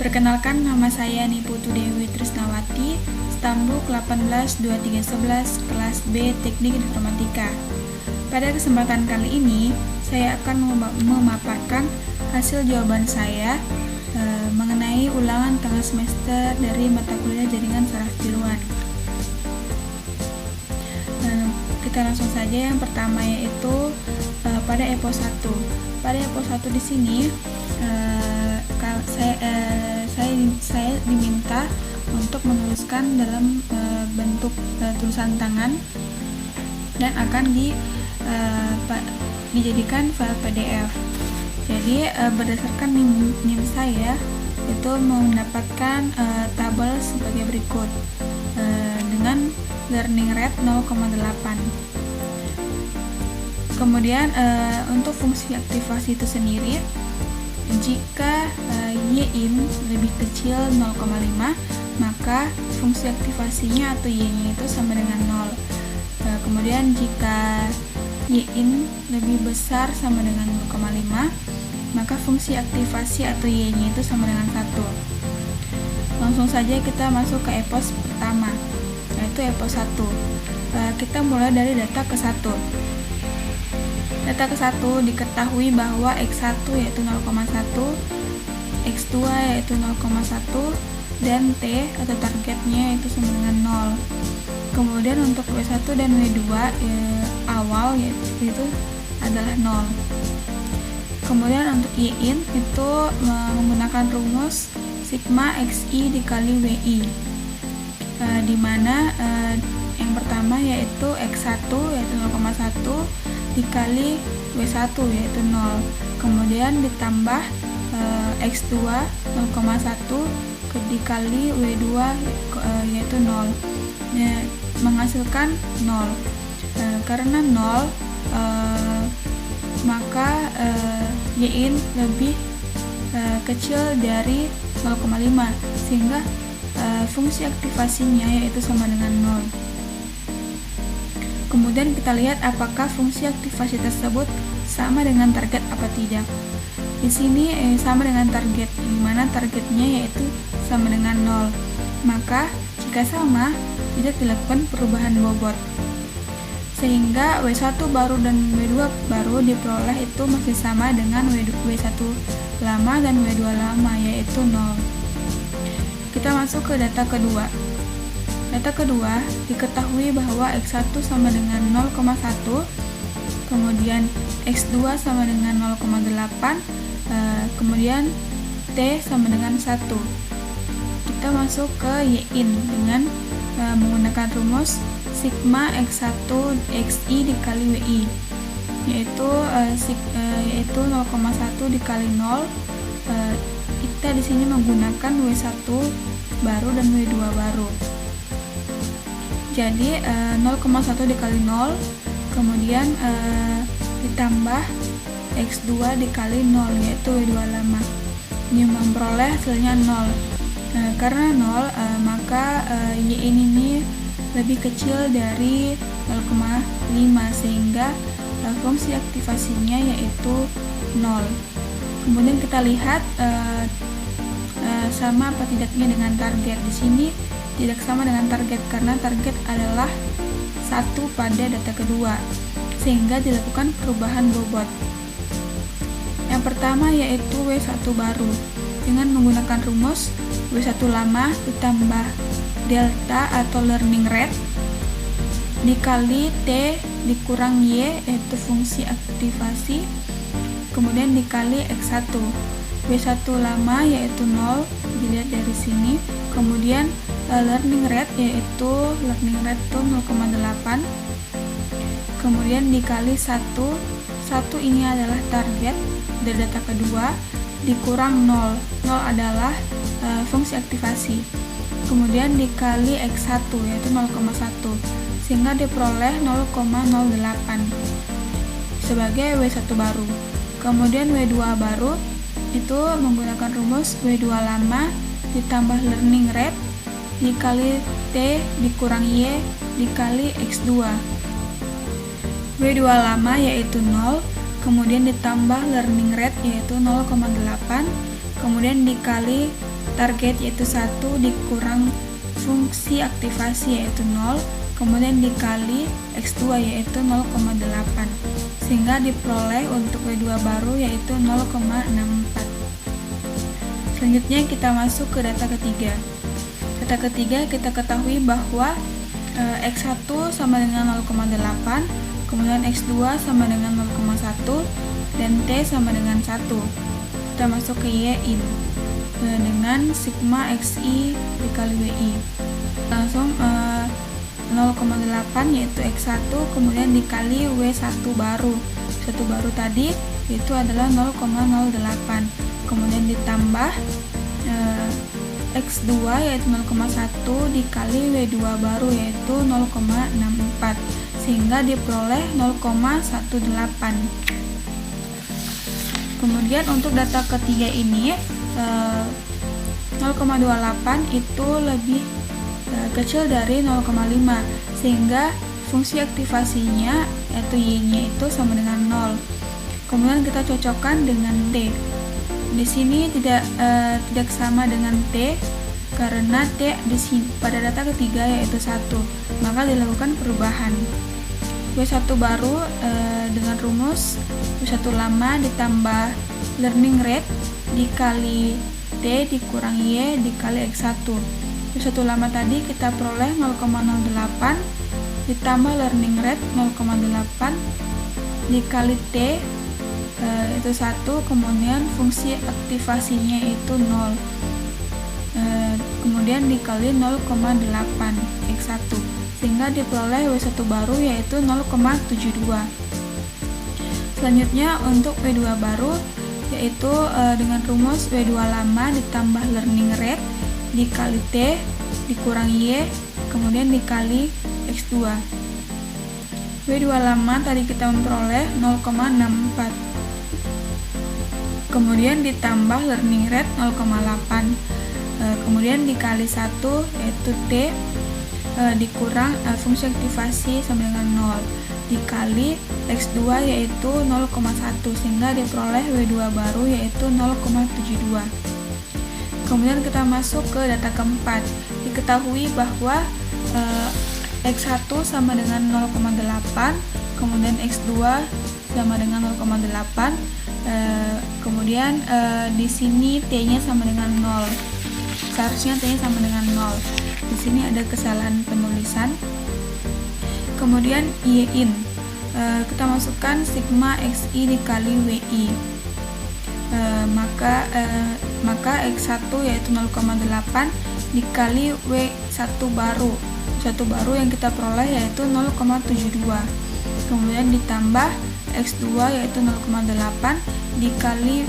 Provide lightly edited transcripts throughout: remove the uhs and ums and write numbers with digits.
Perkenalkan, nama saya Niputu Dewi Trisnawati, Stambuk 182311, kelas B Teknik Informatika. Pada kesempatan kali ini, saya akan memaparkan hasil jawaban saya mengenai ulangan tengah semester dari mata kuliah Jaringan Saraf Tiluan. Kita langsung saja. Yang pertama yaitu pada EPO 1. Pada EPO 1 di sini saya diminta untuk menuliskan dalam bentuk tulisan tangan dan akan dijadikan file PDF. Jadi berdasarkan NIM saya itu mendapatkan tabel sebagai berikut dengan learning rate 0,8. Kemudian untuk fungsi aktivasi itu sendiri, jika Y-in lebih kecil 0,5, maka fungsi aktivasinya atau Y-nya itu sama dengan 0. Kemudian jika Y-in lebih besar sama dengan 0,5, maka fungsi aktivasi atau Y-nya itu sama dengan 1. Langsung saja kita masuk ke EPOS pertama, yaitu EPOS 1. Kita mulai dari data ke-1. Data ke-1 diketahui bahwa X1 yaitu 0,1, X2 yaitu 0,1, dan T atau targetnya itu sama dengan 0. Kemudian untuk W1 dan W2 awal yaitu adalah 0. Kemudian untuk Y-in itu menggunakan rumus sigma XI dikali WI, di mana yang pertama yaitu X1 yaitu 0,1 dikali W1 yaitu 0, kemudian ditambah X2 0,1 dikali W2 yaitu 0, menghasilkan 0. Karena 0 maka Y-in lebih kecil dari 0,5 sehingga fungsi aktivasinya yaitu sama dengan 0. Kemudian kita lihat apakah fungsi aktivasi tersebut sama dengan target apa tidak. Di sini sama dengan target, di mana targetnya yaitu sama dengan 0. Maka jika sama, tidak dilakukan perubahan bobot. Sehingga W1 baru dan W2 baru diperoleh itu masih sama dengan W1 lama dan W2 lama yaitu 0. Kita masuk ke data kedua. Data kedua diketahui bahwa X1 sama dengan 0,1, kemudian X2 sama dengan 0,8, kemudian T sama dengan 1. Kita masuk ke Y-in dengan menggunakan rumus sigma X1 XI dikali WI, yaitu 0,1 dikali 0. Kita di sini menggunakan W1 baru dan W2 baru. Jadi 0,1 dikali 0, kemudian ditambah X2 dikali 0 yaitu W2 lama. Ini memperoleh hasilnya 0. Karena 0 maka Y-in ini lebih kecil dari 0,5 sehingga fungsi aktivasinya yaitu 0. Kemudian kita lihat sama apa tidaknya dengan target. Di sini tidak sama dengan target karena target adalah 1 pada data kedua sehingga dilakukan perubahan bobot. Yang pertama yaitu W1 baru dengan menggunakan rumus W1 lama ditambah delta atau learning rate dikali T dikurang Y yaitu fungsi aktivasi, kemudian dikali X1. W1 lama yaitu 0 dilihat dari sini, kemudian learning rate yaitu learning rate itu 0,8, kemudian dikali 1 ini adalah target dari data kedua, dikurang 0 adalah fungsi aktivasi, kemudian dikali X1 yaitu 0,1 sehingga diperoleh 0,08 sebagai W1 baru. Kemudian W2 baru itu menggunakan rumus W2 lama ditambah learning rate dikali T dikurang Y dikali X2. W2 lama yaitu 0, kemudian ditambah learning rate yaitu 0,8, kemudian dikali target yaitu 1 dikurang fungsi aktivasi yaitu 0, kemudian dikali X2 yaitu 0,8, sehingga diperoleh untuk W2 baru yaitu 0,64. Selanjutnya kita masuk ke data ketiga. Data ketiga kita ketahui bahwa X1 sama dengan 0,8, kemudian X2 sama dengan 0,1, dan T sama dengan 1. Kita masuk ke Y-in dengan sigma XI dikali WI. Langsung 0,8 yaitu X1, kemudian dikali W1 baru. W1 baru tadi itu adalah 0,08. Kemudian ditambah X2 yaitu 0,1 dikali W2 baru yaitu 0,64, sehingga diperoleh 0,18. Kemudian untuk data ketiga ini 0,28 itu lebih kecil dari 0,5, sehingga fungsi aktivasinya yaitu Y-nya itu sama dengan 0. Kemudian kita cocokkan dengan T. Di sini tidak sama dengan T karena T di sini pada data ketiga yaitu 1, maka dilakukan perubahan. W1 baru dengan rumus W1 lama ditambah learning rate dikali T dikurang Y dikali X1. W1 lama tadi kita peroleh 0,08 ditambah learning rate 0,8 dikali T itu 1, kemudian fungsi aktivasinya itu 0, kemudian dikali 0,8 X1, sehingga diperoleh W1 baru yaitu 0,72. Selanjutnya untuk W2 baru yaitu dengan rumus W2 lama ditambah learning rate dikali T dikurang Y kemudian dikali X2. W2 lama tadi kita memperoleh 0,64, kemudian ditambah learning rate 0,8, kemudian dikali 1 yaitu T dikurang fungsi aktivasi sama dengan 0 dikali X2 yaitu 0,1, sehingga diperoleh W2 baru yaitu 0,72. Kemudian kita masuk ke data keempat. Diketahui bahwa X1 sama dengan 0,8, kemudian X2 sama dengan 0,8, kemudian di sini T-nya sama dengan 0. Seharusnya T-nya sama dengan 0. Di sini ada kesalahan penulisan. Kemudian Y-in, kita masukkan sigma XI dikali WI. Maka X1 yaitu 0,8 dikali W1 baru. W1 baru yang kita peroleh yaitu 0,72. Kemudian ditambah X2 yaitu 0,8 dikali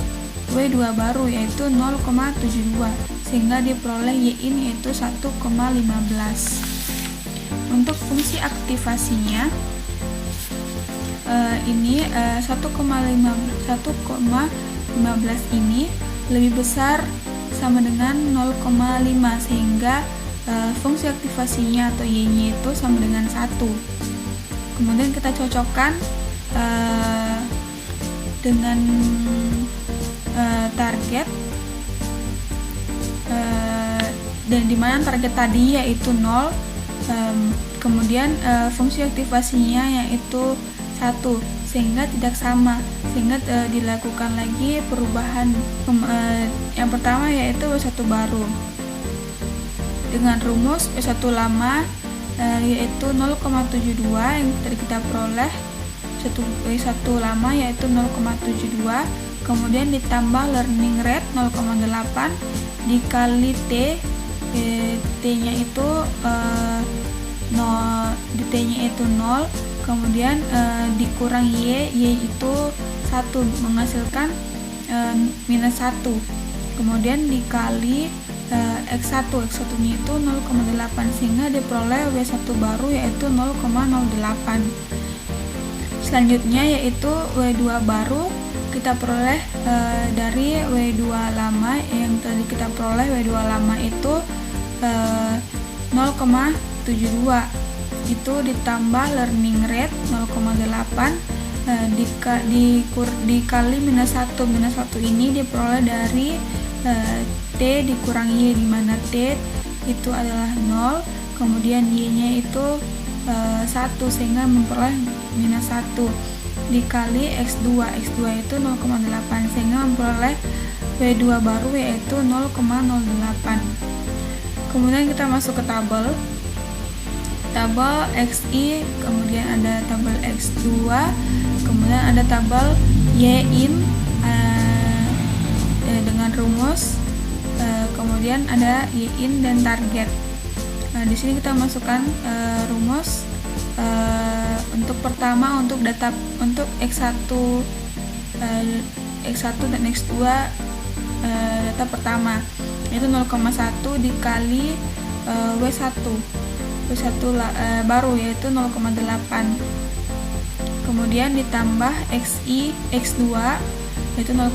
W2 baru yaitu 0,72, sehingga diperoleh Y-in yaitu 1,15. Untuk fungsi aktivasinya ini 1,15 ini lebih besar sama dengan 0,5, sehingga fungsi aktivasinya atau Y-nya itu sama dengan 1. Kemudian kita cocokkan dengan target, dan dimana target tadi yaitu 0, kemudian fungsi aktivasinya yaitu 1, sehingga tidak sama, sehingga dilakukan lagi perubahan. Yang pertama yaitu W1 baru dengan rumus W1 lama yaitu 0,72 yang tadi kita peroleh W1 lama yaitu 0,72, kemudian ditambah learning rate 0,8 dikali T, T-nya itu 0, kemudian dikurang Y itu 1, menghasilkan minus 1, kemudian dikali X1 nya itu 0,8, sehingga diperoleh W1 baru yaitu 0,08. Selanjutnya yaitu W2 baru kita peroleh dari W2 lama. Yang tadi kita peroleh W2 lama itu 0,72, itu ditambah learning rate 0,8 dikali minus 1. Minus 1 ini diperoleh dari T dikurangi Y, di mana T itu adalah 0, kemudian Y-nya itu 1, sehingga memperoleh minus 1, dikali X2 itu 0,8, sehingga memperoleh W2 baru yaitu 0,08. Kemudian kita masuk ke tabel XI, kemudian ada tabel X2, kemudian ada tabel Y-in dengan rumus, kemudian ada Y-in dan target. Di sini kita masukkan rumus. Untuk pertama, untuk data untuk X1 dan X2, data pertama itu 0,1 dikali W1 baru yaitu 0,8, kemudian ditambah X2 yaitu 0,1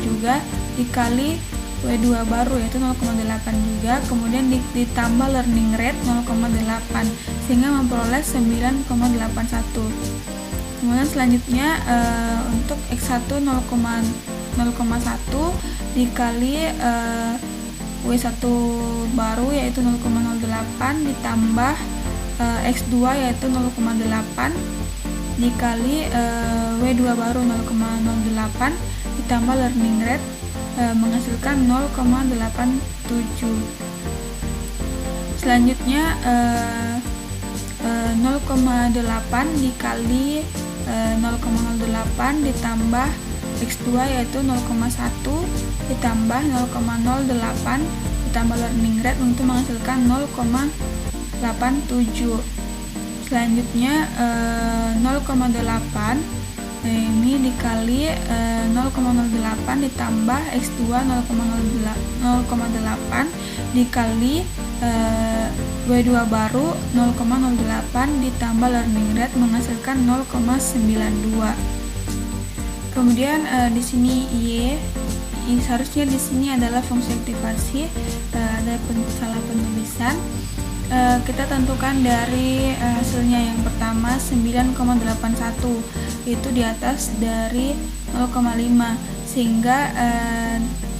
juga dikali W2 baru yaitu 0,8 juga, kemudian ditambah learning rate 0,8, sehingga memperoleh 9,81. Kemudian selanjutnya untuk X1 0,1 dikali W1 baru yaitu 0,08 ditambah X2 yaitu 0,8 dikali W2 baru 0,08 ditambah learning rate menghasilkan 0,87. Selanjutnya 0,8 dikali 0,08 ditambah X2 yaitu 0,1 ditambah 0,08 ditambah learning rate untuk menghasilkan 0,87. Selanjutnya 0,8 ini dikali 0,08 ditambah X2 0,8 dikali W2 baru 0,08 ditambah learning rate menghasilkan 0,92. Kemudian di sini Y, seharusnya di sini adalah fungsi aktivasi, ada salah penulisan. Kita tentukan dari hasilnya. Yang pertama 9,81 itu di atas dari 0,5, sehingga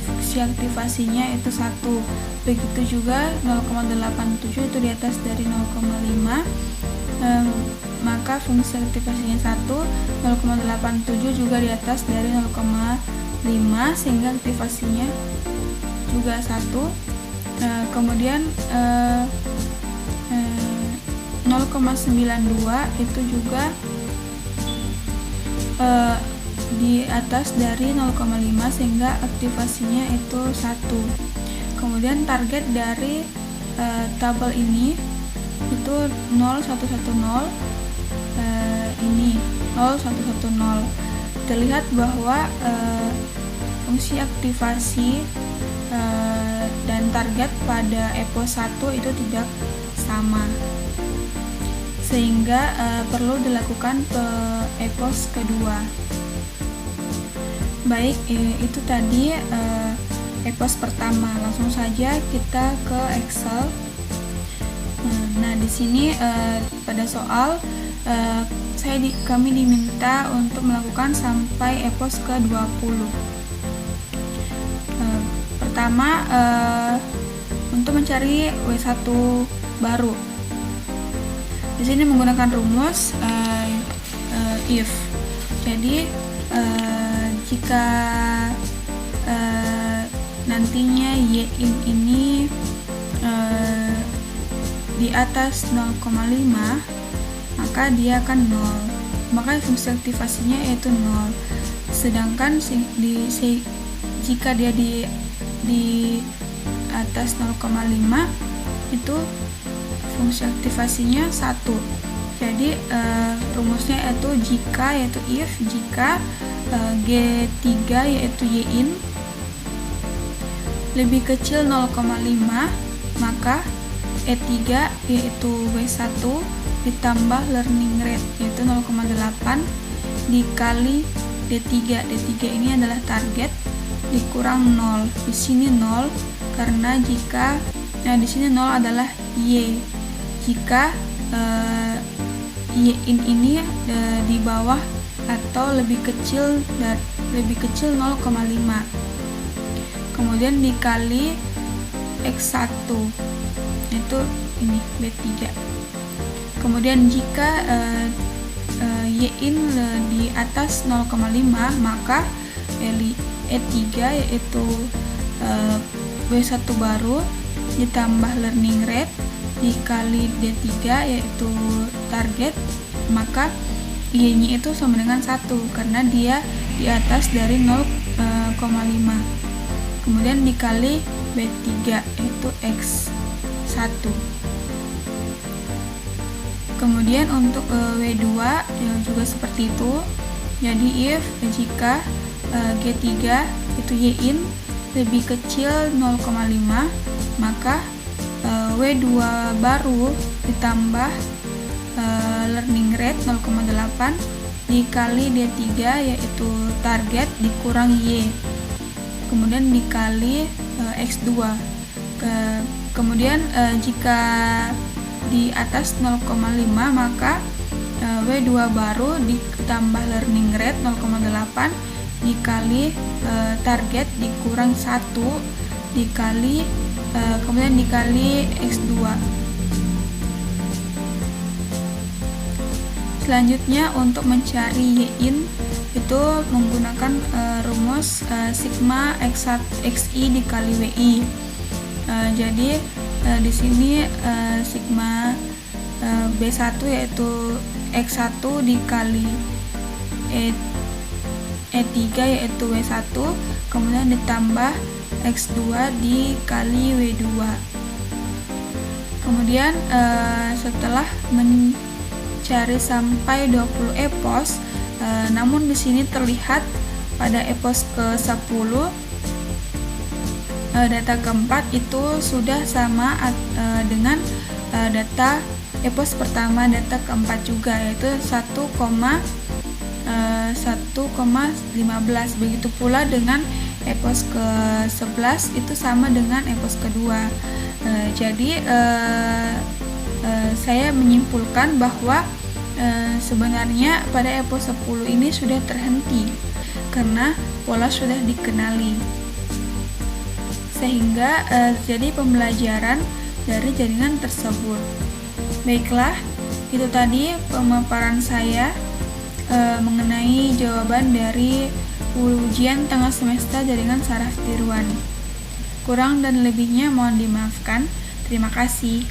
fungsi aktivasinya itu 1. Begitu juga 0,87 itu di atas dari 0,5, maka fungsi aktivasinya 1. 0,87 juga di atas dari 0,5, sehingga aktivasinya juga 1. Kemudian 0,92 itu juga di atas dari 0,5, sehingga aktivasinya itu 1. Kemudian target dari tabel ini itu 0110, ini 0110. Terlihat bahwa fungsi aktivasi dan target pada EPOS 1 itu tidak sama, sehingga perlu dilakukan EPOS kedua. Baik, itu tadi EPOS pertama. Langsung saja kita ke Excel. Nah, di sini pada soal kami diminta untuk melakukan sampai EPOS ke-20. Pertama, untuk mencari W1 baru. Di sini menggunakan rumus if. Jadi jika nantinya Y-in ini di atas 0,5, maka dia akan 0, maka fungsi aktivasinya yaitu 0. Sedangkan jika dia di atas 0,5 itu fungsi aktivasinya 1. Jadi rumusnya yaitu jika, yaitu if, jika G3 yaitu Y-in lebih kecil 0,5, maka E3 yaitu W1 ditambah learning rate yaitu 0,8 dikali D3. D3 ini adalah target dikurang 0. Di sini 0 karena jika di sini 0 adalah Y. Jika Y-in ini di bawah atau lebih kecil 0,5. kemudian dikali X1, itu ini B3. Kemudian jika Y-in di atas 0,5, maka E3 yaitu W1 baru ditambah learning rate dikali D3 yaitu target, maka Y-nya itu sama dengan 1 karena dia di atas dari 0,5. Kemudian dikali B3 yaitu X1. Kemudian untuk W2 juga seperti itu. Jadi if jika G3 itu Y-in lebih kecil 0,5, maka W2 baru ditambah learning rate 0,8 dikali D3 yaitu target dikurang Y, kemudian dikali X2. Kemudian jika di atas 0,5, maka W2 baru ditambah learning rate 0,8 dikali target dikurang 1 dikali kemudian dikali X2. Selanjutnya untuk mencari Y-in itu menggunakan rumus sigma XI dikali WI. Jadi di sini sigma B1 yaitu X1 dikali E3 yaitu W1, kemudian ditambah X2 dikali W2. Kemudian setelah mencari sampai 20 epos, namun di sini terlihat pada epos ke-10 data keempat itu sudah sama dengan data epos pertama data keempat juga, yaitu 1,15. Begitu pula dengan epos ke-11 itu sama dengan epos kedua. Jadi saya menyimpulkan bahwa sebenarnya pada epos 10 ini sudah terhenti karena pola sudah dikenali, sehingga jadi pembelajaran dari jaringan tersebut. Baiklah, itu tadi pemaparan saya mengenai jawaban dari ujian tengah semester jaringan saraf tiruan. Kurang dan lebihnya mohon dimaafkan. Terima kasih.